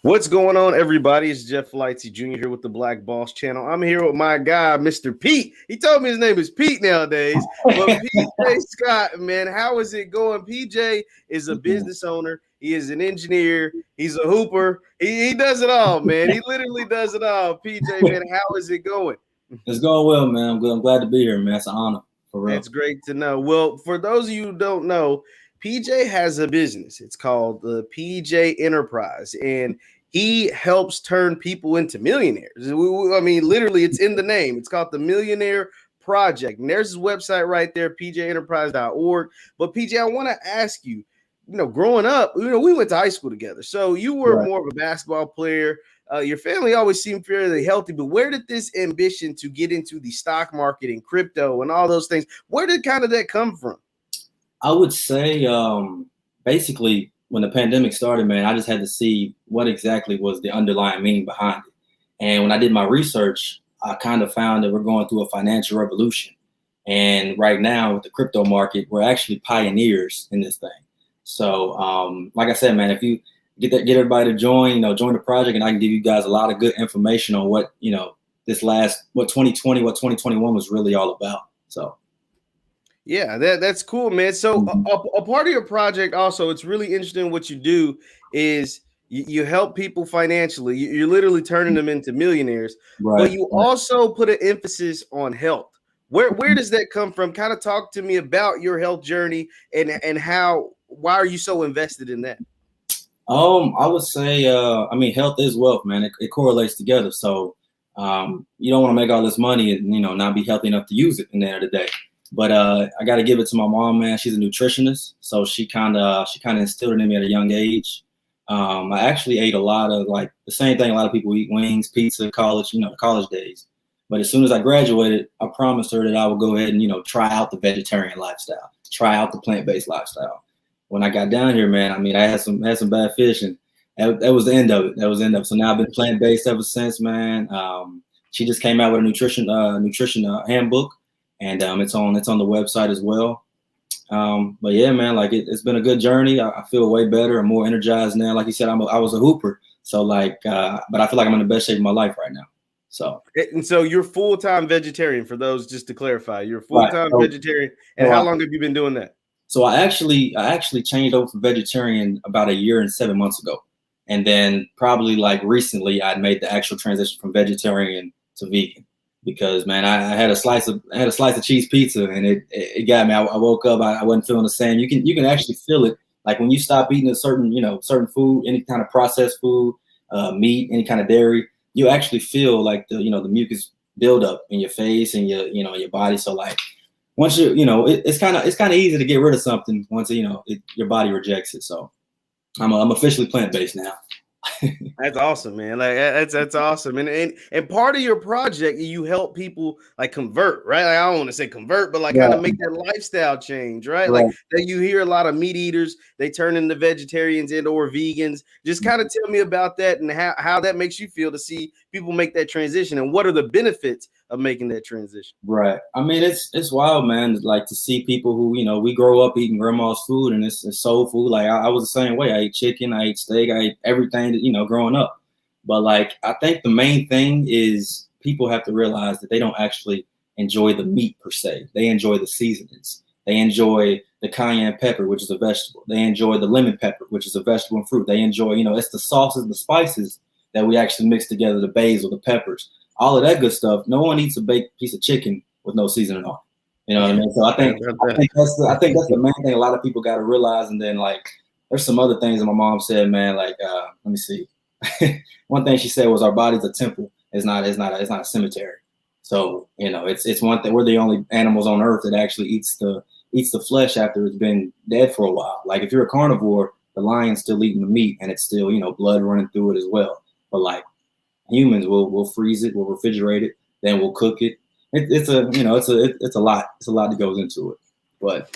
What's going on, everybody? It's Jeff Lightsy Jr. here with the Black Boss Channel. I'm here with my guy, Mr. Pete. He told me his name is Pete nowadays, but PJ Scott, man, how is it going? PJ is a business owner. He is an engineer. He's a hooper. He does it all, man. He literally does it all. PJ, man, how is it going? It's going well, man. I'm good. I'm glad to be here, man. It's an honor, for real. That's great to know. Well, for those of you who don't know, PJ has a business. It's called the PJ Enterprise, and he helps turn people into millionaires. I mean, literally, it's in the name. It's called the Millionaire Project. And there's his website right there, pjenterprise.org. But PJ, I want to ask you, growing up, we went to high school together. So you were more of a basketball player. Your family always seemed fairly healthy, but where did this ambition to get into the stock market and crypto and all those things, where did kind of that come from? I would say basically when the pandemic started, man, I just had to see what exactly was the underlying meaning behind it. And when I did my research, I kind of found that we're going through a financial revolution. And right now with the crypto market, we're actually pioneers in this thing. So like I said, man, if you get everybody to join the project, and I can give you guys a lot of good information on what, what 2020, what 2021 was really all about. So. Yeah, that's cool, man. So a part of your project also, it's really interesting what you do is you help people financially. You're literally turning them into millionaires, but you also put an emphasis on health. Where does that come from? Kind of talk to me about your health journey and why are you so invested in that? I would say, health is wealth, man. It correlates together. So you don't want to make all this money and, not be healthy enough to use it in the end of the day. But I got to give it to my mom, man. She's a nutritionist, so she kind of instilled it in me at a young age. I actually ate a lot of like the same thing a lot of people eat: wings, pizza, college, college days. But as soon as I graduated, I promised her that I would go ahead and try out the vegetarian lifestyle, try out the plant-based lifestyle. When I got down here, man, I had some bad fish, and that was the end of it. So now I've been plant-based ever since, man. She just came out with a nutrition handbook. And it's on the website as well. But yeah, man, like it's been a good journey. I feel way better and more energized now. Like you said, I was a hooper. So but I feel like I'm in the best shape of my life right now. And so you're full-time vegetarian, for those, just to clarify, you're full-time vegetarian. And how long have you been doing that? So I actually changed over from vegetarian about 1 year and 7 months ago. And then probably like recently I made the actual transition from vegetarian to vegan. Because, man, I had a slice of cheese pizza, and it got me. I woke up, I wasn't feeling the same. You can actually feel it, like when you stop eating a certain food, any kind of processed food, meat, any kind of dairy. You actually feel like the mucus build up in your face and your body. So like once it's kind of easy to get rid of something once your body rejects it. So I'm officially plant-based now. That's awesome, man. Like that's awesome. And part of your project, you help people like convert, right? Like, I don't want to say convert, but like kind of make that lifestyle change, right? Like that you hear a lot of meat eaters, they turn into vegetarians and or vegans. Just kind of tell me about that and how that makes you feel to see people make that transition, and what are the benefits of making that transition. Right. It's wild, man. Like to see people who, we grow up eating grandma's food, and it's soul food. Like I was the same way. I ate chicken, I ate steak, I ate everything that, growing up. But like, I think the main thing is people have to realize that they don't actually enjoy the meat per se. They enjoy the seasonings. They enjoy the cayenne pepper, which is a vegetable. They enjoy the lemon pepper, which is a vegetable and fruit. They enjoy, it's the sauces, the spices that we actually mix together, the basil, the peppers, all of that good stuff. No one eats a baked piece of chicken with no seasoning on. You know what I mean? So I think that's the main thing a lot of people got to realize. And then like, there's some other things that my mom said, man. Like, let me see. One thing she said was our body's a temple. It's not a cemetery. So it's one thing. We're the only animals on earth that actually eats the flesh after it's been dead for a while. Like if you're a carnivore, the lion's still eating the meat, and it's still blood running through it as well. But like humans, we'll freeze it, we'll refrigerate it, then we'll cook it. It's a lot. It's a lot that goes into it. But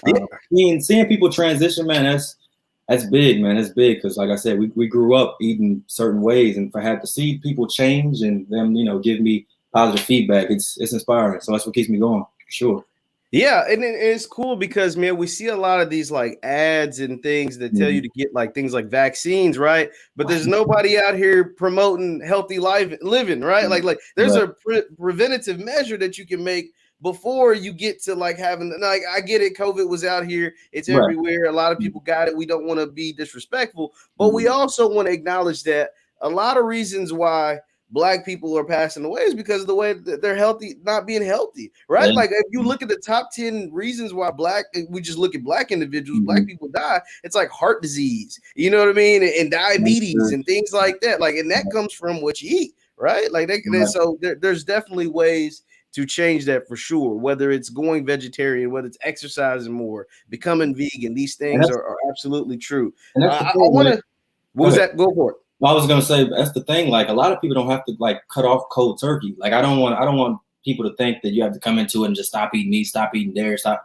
seeing people transition, man, that's big, man. It's big because, like I said, we grew up eating certain ways, and for have to see people change and them, give me positive feedback, it's inspiring. So that's what keeps me going, for sure. Yeah, and it's cool because, man, we see a lot of these like ads and things that tell you to get like things like vaccines, right? But there's nobody out here promoting healthy life living, right? Like there's Right, a preventative measure that you can make before you get to like having, like, I get it, COVID was out here, it's right. everywhere, a lot of people got it. We don't want to be disrespectful, but we Mhm. also want to acknowledge that a lot of reasons why Black people are passing away is because of the way that they're healthy, not being healthy, right? Yeah. Like if you look at the top 10 reasons why we just look at Black individuals, Black Mhm. people die, it's like heart disease, you know what I mean? And That's diabetes true. and things like that. Like, and that comes from what you eat, right? Like Right. so there's definitely ways to change that for sure, whether it's going vegetarian, whether it's exercising more, becoming vegan. These And things that's are absolutely true. and that's the I thing, want man. to, what Go was ahead. that? Go for it. I was gonna say that's the thing. Like a lot of people don't have to like cut off cold turkey. Like I don't want people to think that you have to come into it and just stop eating meat, stop eating dairy, stop.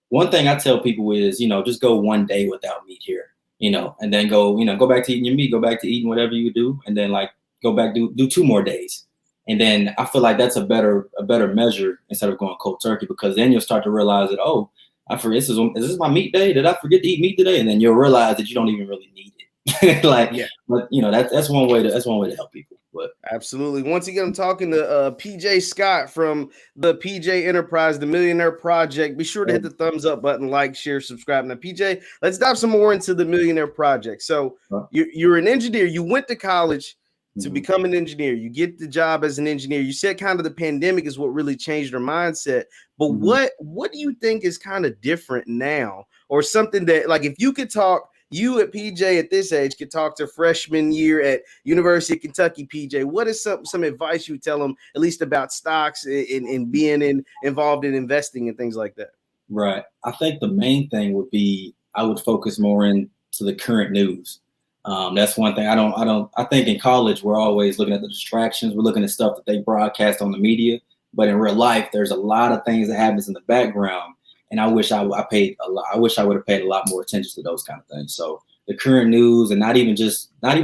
One thing I tell people is, just go one day without meat here, and then go back to eating your meat, go back to eating whatever you do, and then like go back do 2 more days, and then I feel like that's a better measure instead of going cold turkey because then you'll start to realize that I forget is this my meat day? Did I forget to eat meat today? And then you'll realize that you don't even really need it. Like, Yeah. but that's one way to help people. But Absolutely. Once again, I'm talking to PJ Scott from the PJ Enterprise, the Millionaire Project. Be sure to hit the thumbs up button, like, share, subscribe. Now, PJ, let's dive some more into the Millionaire Project. So, you're an engineer. You went to college to mhm. become an engineer. You get the job as an engineer. You said kind of the pandemic is what really changed your mindset. But Mhm. what do you think is kind of different now, or something that, like, if you could talk, you at PJ at this age could talk to freshman year at University of Kentucky, PJ. What is some advice you would tell them, at least about stocks and being involved in investing and things like that? Right. I think the main thing would be I would focus more into the current news. That's one thing. I think in college we're always looking at the distractions. We're looking at stuff that they broadcast on the media, but in real life, there's a lot of things that happens in the background. And I wish I paid a lot. I wish I would have paid a lot more attention to those kind of things. So the current news, and not even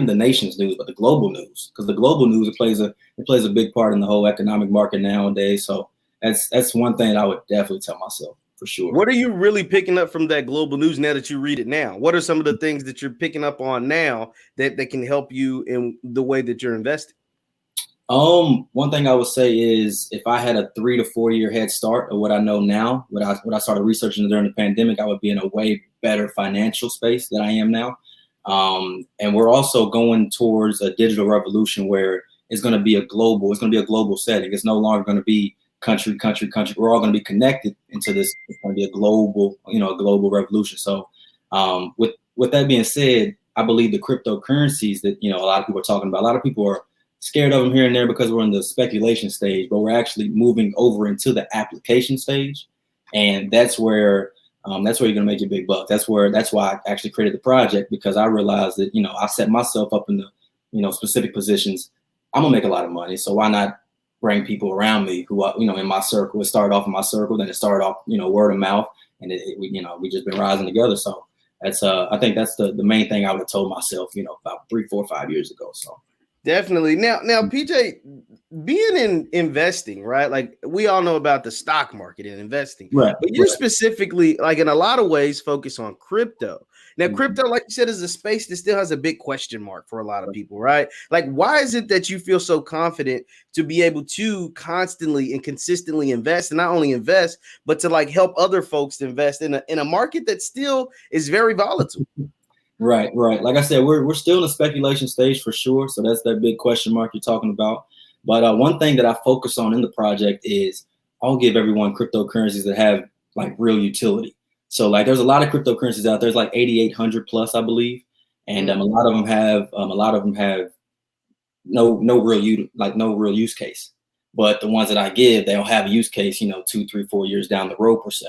the nation's news, but the global news, because the global news it plays a big part in the whole economic market nowadays. So that's one thing that I would definitely tell myself for sure. What are you really picking up from that global news now that you read it now? What are some of the things that you're picking up on now that can help you in the way that you're investing? One thing I would say is if I had a 3 to 4 year head start of what I know now, what I started researching during the pandemic, I would be in a way better financial space than I am now. And we're also going towards a digital revolution where it's going to be it's going to be a global setting. It's no longer going to be country, country, country. We're all going to be connected into this. It's going to be a global revolution. So, with that being said, I believe the cryptocurrencies that a lot of people are talking about. A lot of people are scared of them here and there because we're in the speculation stage, but we're actually moving over into the application stage, and that's where you're gonna make your big bucks. That's why I actually created the project because I realized that I set myself up in the specific positions. I'm gonna make a lot of money, so why not bring people around me who are in my circle? It started off in my circle, then it started off word of mouth, and we just been rising together. So that's I think that's the main thing I would have told myself about 3, 4, 5 years ago. So. Definitely. Now, PJ, being in investing, right? Like we all know about the stock market and investing, Right, but you're right. specifically, like in a lot of ways, focus on crypto. Now, Mhm. crypto, like you said, is a space that still has a big question mark for a lot of people, right? Like, why is it that you feel so confident to be able to constantly and consistently invest, and not only invest, but to like help other folks to invest in a market that still is very volatile? Right, right. Like I said, we're still in the speculation stage for sure. So that's that big question mark you're talking about. But one thing that I focus on in the project is I'll give everyone cryptocurrencies that have like real utility. So like there's a lot of cryptocurrencies out there. There's like 8,800 plus, I believe, and Mm. a lot of them have no real use case. But the ones that I give, they'll have a use case, 2, 3, 4 years down the road per se.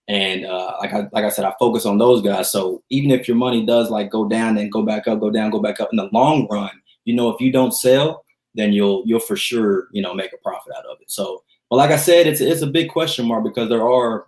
And like I said, I focus on those guys. So even if your money does like go down and go back up, go down, go back up in the long run, if you don't sell, then you'll for sure make a profit out of it. So, but like I said, it's a big question mark because there are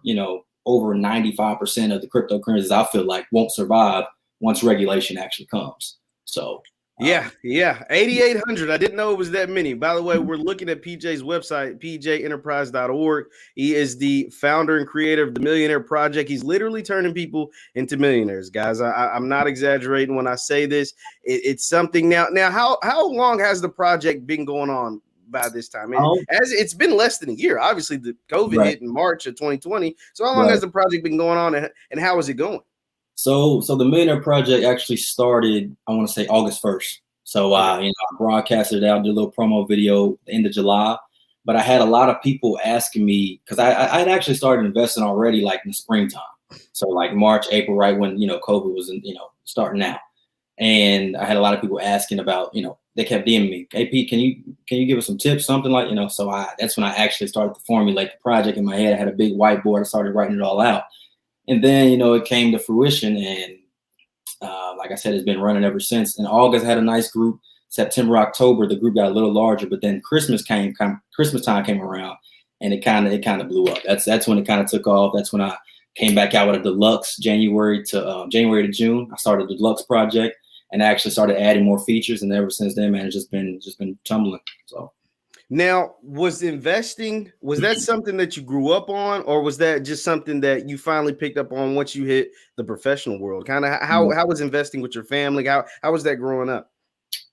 over 95% of the cryptocurrencies I feel like won't survive once regulation actually comes. So Yeah, yeah. 8,800. I didn't know it was that many. By the way, we're looking at PJ's website, pjenterprise.org. He is the founder and creator of the Millionaire Project. He's literally turning people into millionaires, guys. I'm not exaggerating when I say this. It's something now. Now, how long has the project been going on by this time? Um, As it's been less than a year. Obviously, the COVID right, hit in March of 2020. So how long has right. the project been going on, and how is it going? So the Millionaire Project actually started, I want to say August 1st. So Okay. I broadcasted it out, did a little promo video at the end of July. But I had a lot of people asking me because I had actually started investing already, like in the springtime. So like March, April, right when COVID was starting out. And I had a lot of people asking about, they kept DMing me, hey Pete, can you give us some tips, something like, so that's when I actually started to formulate the project in my head. I had a big whiteboard, I started writing it all out. And then, it came to fruition. And like I said, it's been running ever since. In August, I had a nice group. September, October, the group got a little larger, but then Christmas time came around, and it kind of blew up. That's when it kind of took off. That's when I came back out with a deluxe January to June. I started the deluxe project, and I actually started adding more features. And ever since then, man, it's just been tumbling. So. Now, was that something that you grew up on, or was that just something that you finally picked up on once you hit the professional world? Kind of how was investing with your family? How was that growing up?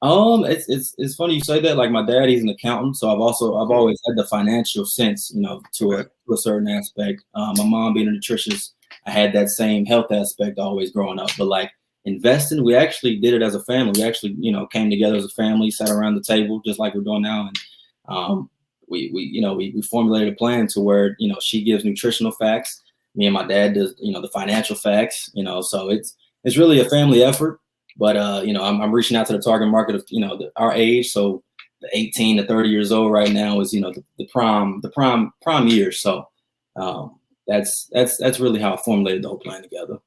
It's funny you say that. Like my dad, he's an accountant, so I've always had the financial sense, to Okay. a certain aspect. My mom being a nutritionist, I had that same health aspect always growing up. But like investing, we actually did it as a family. We actually, came together as a family, sat around the table just like we're doing now, and we formulated a plan to where she gives nutritional facts, me and my dad does the financial facts, so it's really a family effort. But I'm reaching out to the target market of our age, so the 18 to 30 years old right now is the prime years. So that's really how I formulated the whole plan together.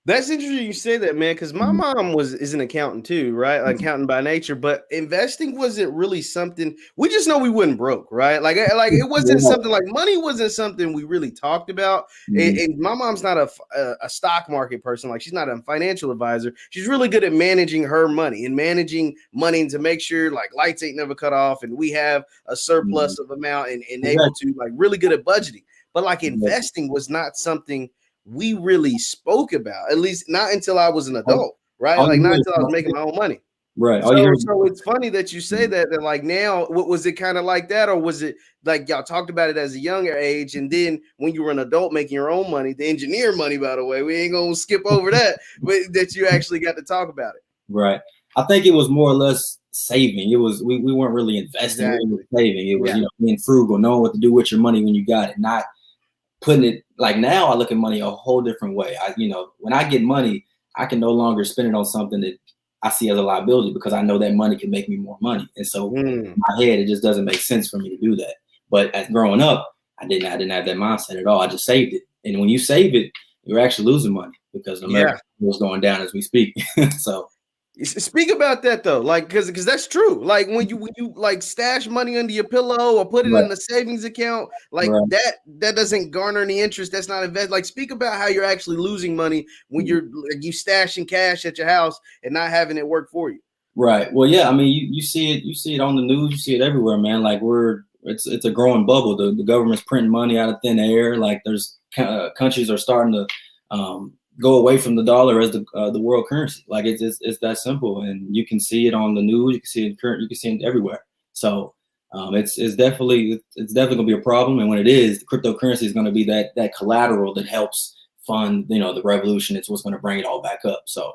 That's interesting you say that, man, because my Mhm. mom is an accountant too, right? Like accountant by nature, but investing wasn't really something we just know we wouldn't broke, right? Like it wasn't something like money wasn't something we really talked about. And, Mhm. and my mom's not a stock market person, like she's not a financial advisor. She's really good at managing her money and managing money to make sure like lights ain't never cut off and we have a Mhm. surplus of amount and able Exactly. to like really good at budgeting. But like Yeah. investing was not something we really spoke about, at least not until I was an All, adult, right? all Like you not hear is until I was making my own money. right. All you hear So, is so it's funny that you say Mhm. that like now, what was it kind of like that, or was it like y'all talked about it as a younger age, and then when you were an adult making your own money, the engineer money, by the way, we ain't gonna skip over that, but that you actually got to talk about it. Right. I think it was more or less saving. It was we weren't really investing, we Exactly. were saving. It was, Yeah. being frugal, knowing what to do with your money when you got it, not putting it like now I look at money a whole different way. When I get money, I can no longer spend it on something that I see as a liability because I know that money can make me more money. And so Mm. in my head, it just doesn't make sense for me to do that. But as growing up, I didn't have that mindset at all. I just saved it. And when you save it, you're actually losing money because America Yeah. is going down as we speak. So Speak about that though, like because that's true. Like when you like stash money under your pillow or put it right, in a savings account, like right. that doesn't garner any interest. That's not invest. Like speak about how you're actually losing money when you're like, you stashing cash at your house and not having it work for you. Right. Well, yeah. I mean, you see it on the news. You see it everywhere, man. Like it's a growing bubble. The government's printing money out of thin air. Like there's countries are starting to go away from the dollar as the world currency. Like it's that simple, and you can see it on the news. You can see it current. You can see it everywhere. So it's definitely gonna be a problem. And when it is, the cryptocurrency is gonna be that collateral that helps fund the revolution. It's what's gonna bring it all back up. So.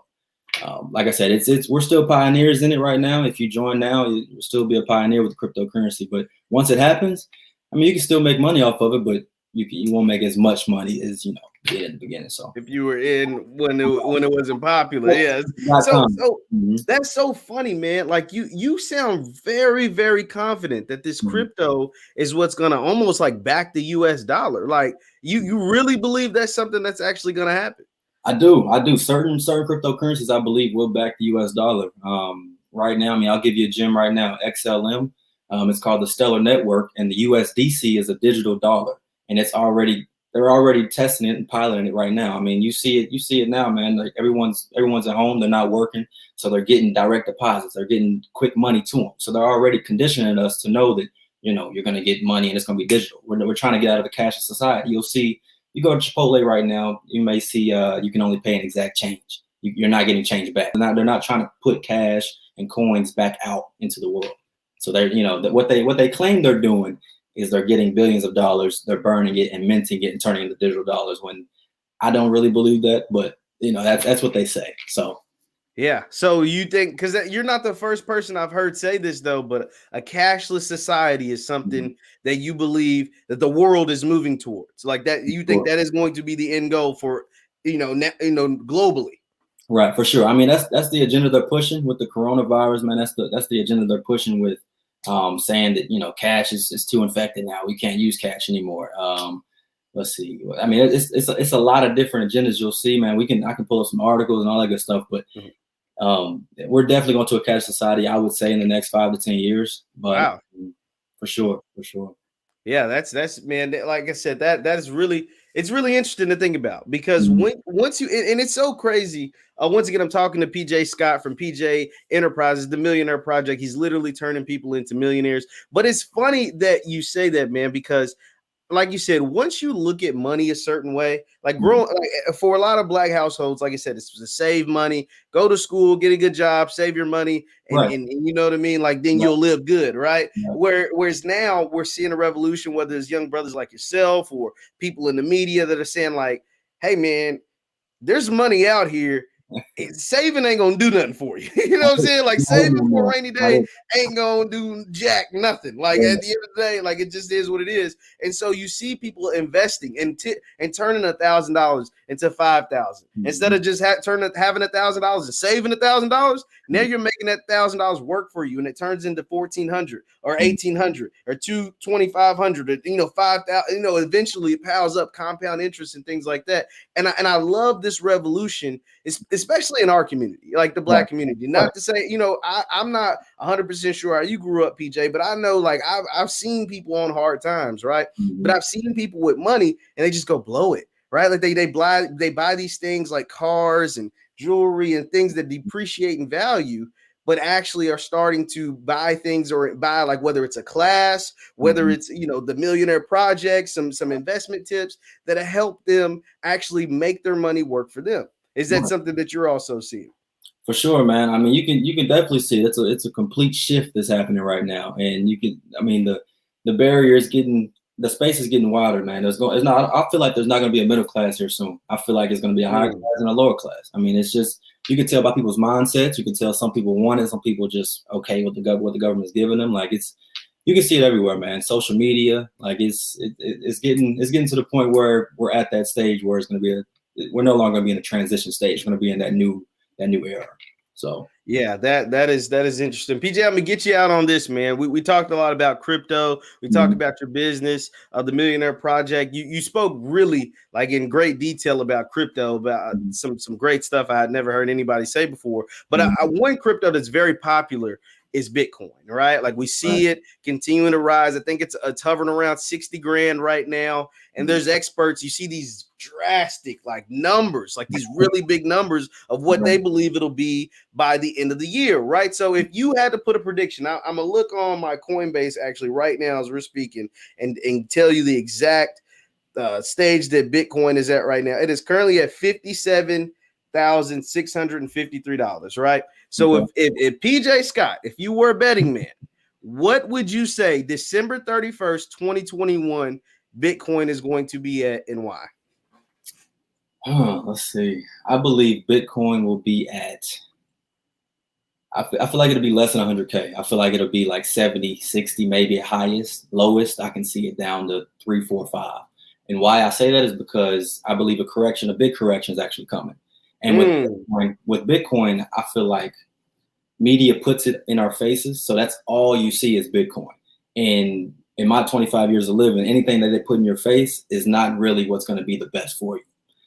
Like I said, we're still pioneers in it right now. If you join now, you'll still be a pioneer with cryptocurrency. But once it happens, I mean, you can still make money off of it, but you won't make as much money as did in the beginning. So If you were in when it wasn't popular, yes. So .com. so Mhm, that's so funny, man. Like you sound very very confident that this mhm. crypto is what's gonna almost like back the U.S. dollar. Like you really believe that's something that's actually gonna happen. I do. I do. Certain cryptocurrencies I believe will back the US dollar. Right now, I mean, I'll give you a gem right now, XLM. It's called the Stellar Network, and the USDC is a digital dollar, and it's already they're already testing it and piloting it right now. I mean, you see it now, man. Like everyone's at home, they're not working, so they're getting direct deposits, they're getting quick money to them. So they're already conditioning us to know that, you know, you're going to get money and it's going to be digital. We're trying to get out of the cashless society. You'll see, you go to Chipotle right now, you may see you can only pay an exact change. You're not getting change back. They're not trying to put cash and coins back out into the world. So they're, you know, what they claim they're doing is they're getting billions of dollars, they're burning it and minting it and turning it into digital dollars, when I don't really believe that, but you know, that's what they say. So yeah. So you think, because you're not the first person I've heard say this though, but a cashless society is something that you believe that the world is moving towards, like that. You think that is going to be the end goal for, globally. Right, for sure. I mean, that's the agenda they're pushing with the coronavirus, man. That's the agenda they're pushing with saying that, you know, cash is too infected now. We can't use cash anymore. Let's see. I mean, it's a lot of different agendas you'll see, man. I can pull up some articles and all that good stuff, but we're definitely going to a cash society, I would say, in the next 5 to 10 years. But wow. For sure. Yeah, that's man. Like I said, that is really, it's really interesting to think about, because once you, and it's so crazy. Once again, I'm talking to PJ Scott from PJ Enterprises, the Millionaire Project. He's literally turning people into millionaires. But it's funny that you say that, man, because like you said, once you look at money a certain way, like growing, like for a lot of Black households, like I said, it's to save money, go to school, get a good job, save your money, and you know what I mean? Like then you'll live good, right? Whereas now we're seeing a revolution, whether it's young brothers like yourself or people in the media that are saying like, hey man, there's money out here. Saving ain't gonna do nothing for you. You know what I'm saying? Like saving for a rainy day ain't gonna do jack nothing. Like at the end of the day, like it just is what it is. And so you see people investing and turning $1,000 into 5,000 instead of just having $1,000 and saving $1,000. Now you're making that $1,000 work for you, and it turns into 1,400 or 1,800 or 2,500 or 5,000. Eventually it piles up, compound interest and things like that. And I love this revolution, especially in our community, like the Black community. Not to say, I'm not 100% sure how you grew up, PJ, but I know, like, I've seen people on hard times, right? But I've seen people with money and they just go blow it, right? Like they buy these things like cars and jewelry and things that depreciate in value, but actually are starting to buy things, or buy, like, whether it's a class, whether it's, the Millionaire Project, some investment tips that help them actually make their money work for them. Is that something that you're also seeing? For sure, man. I mean, you can definitely see it. It's a complete shift that's happening right now, and the barrier is the space is getting wider, man. I feel like there's not going to be a middle class here soon. I feel like it's going to be a higher class and a lower class. I mean, it's just, you can tell by people's mindsets. You can tell some people want it, some people just okay with what the government's giving them. Like you can see it everywhere, man. Social media, like it's getting to the point where we're at that stage where it's going to be we're no longer going to be in a transition stage. We're going to be in that new era. So yeah, that is interesting. PJ, I'm gonna get you out on this, man. We talked a lot about crypto. We talked about your business, the Millionaire Project. You spoke really, like, in great detail about crypto, about some great stuff I had never heard anybody say before. But one crypto that's very popular is Bitcoin, right? Like we see it continuing to rise. I think it's hovering around 60 grand right now. And there's experts, you see these drastic like numbers, like these really big numbers of what they believe it'll be by the end of the year, right? So if you had to put a prediction, I'm gonna look on my Coinbase actually right now as we're speaking and tell you the exact stage that Bitcoin is at right now. It is currently at $57,653, right? So if PJ Scott, if you were a betting man, what would you say December 31st, 2021 Bitcoin is going to be at, and why? Let's see. I believe Bitcoin will be at, I feel like it'll be less than 100K. I feel like it'll be like 70, 60, maybe at highest. Lowest, I can see it down to 3, 4, 5. And why I say that is because I believe a big correction is actually coming. And with Bitcoin, I feel like media puts it in our faces. So that's all you see is Bitcoin. And in my 25 years of living, anything that they put in your face is not really what's going to be the best for you.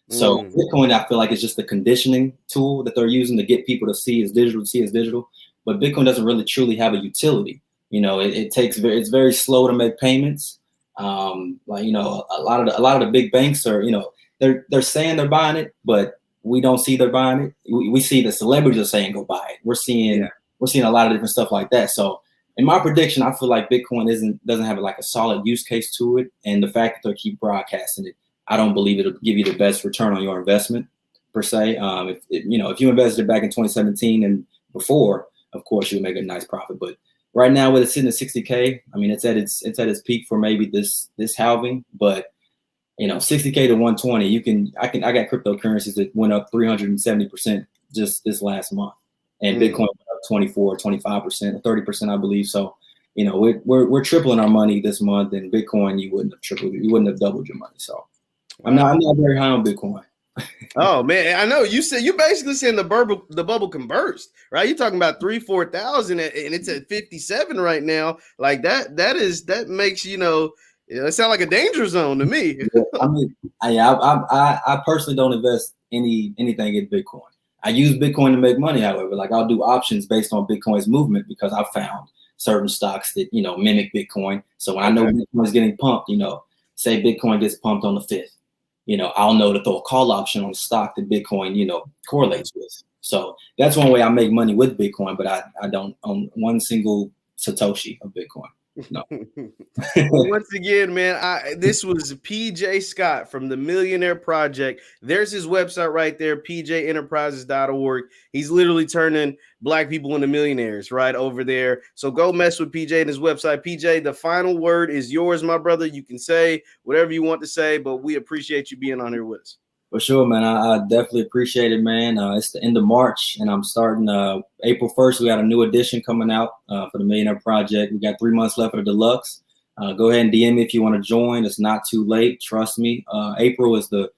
So Bitcoin, I feel like, it's just the conditioning tool that they're using to get people to see as digital, but Bitcoin doesn't really truly have a utility. It's very slow to make payments. Like, you know, a lot of the big banks are, you know, they're saying they're buying it, but we don't see they're buying it. We see the celebrities are saying go buy it. We're seeing a lot of different stuff like that. So in my prediction, I feel like Bitcoin doesn't have like a solid use case to it, and the fact that they keep broadcasting it, I don't believe it'll give you the best return on your investment per se. If you invested back in 2017 and before, of course you'll make a nice profit. But right now, with it sitting at 60K, I mean it's at its peak for maybe this halving, but you know, 60K to 120, I got cryptocurrencies that went up 370% just this last month, and Bitcoin went up 24, 25%, 30%, I believe. So, you know, we're tripling our money this month, and Bitcoin you wouldn't have doubled your money. So, I'm not very high on Bitcoin. Oh man, I know you basically saying the bubble can burst, right? You're talking about 3,000-4,000, and it's at 57 right now. Like that makes it sound like a danger zone to me. Yeah, I mean, I personally don't invest anything in Bitcoin. I use Bitcoin to make money, however. Like I'll do options based on Bitcoin's movement because I found certain stocks that mimic Bitcoin. So when I know Bitcoin is getting pumped, say Bitcoin gets pumped on the 5th. I'll know to throw a call option on the stock that Bitcoin, correlates with. So that's one way I make money with Bitcoin, but I don't own one single Satoshi of Bitcoin. No. Well, once again, man, this was PJ Scott from the Millionaire Project. There's his website right there, pjenterprises.org. He's literally turning Black people into millionaires right over there. So go mess with PJ and his website. PJ, the final word is yours, my brother. You can say whatever you want to say, but we appreciate you being on here with us. For sure, man. I definitely appreciate it, man. It's the end of March, and I'm starting April 1st. We got a new edition coming out for the Millionaire Project. We got 3 months left for the deluxe. Go ahead and DM me if you want to join. It's not too late. Trust me. April is the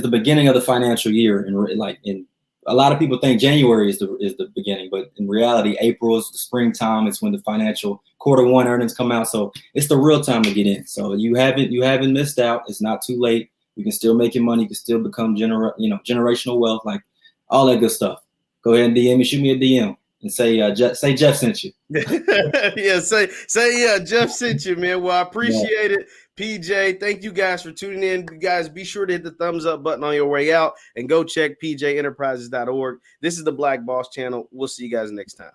beginning of the financial year, and a lot of people think January is the beginning, but in reality, April is the springtime. It's when the financial Q1 earnings come out, so it's the real time to get in. So you haven't missed out. It's not too late. You can still make your money. You can still become generational wealth, like all that good stuff. Go ahead and DM me, shoot me a DM, and say Jeff sent you. Yeah, say Jeff sent you, man. Well, I appreciate it, PJ. Thank you guys for tuning in. You guys, be sure to hit the thumbs up button on your way out and go check pjenterprises.org. This is the Black Boss Channel. We'll see you guys next time.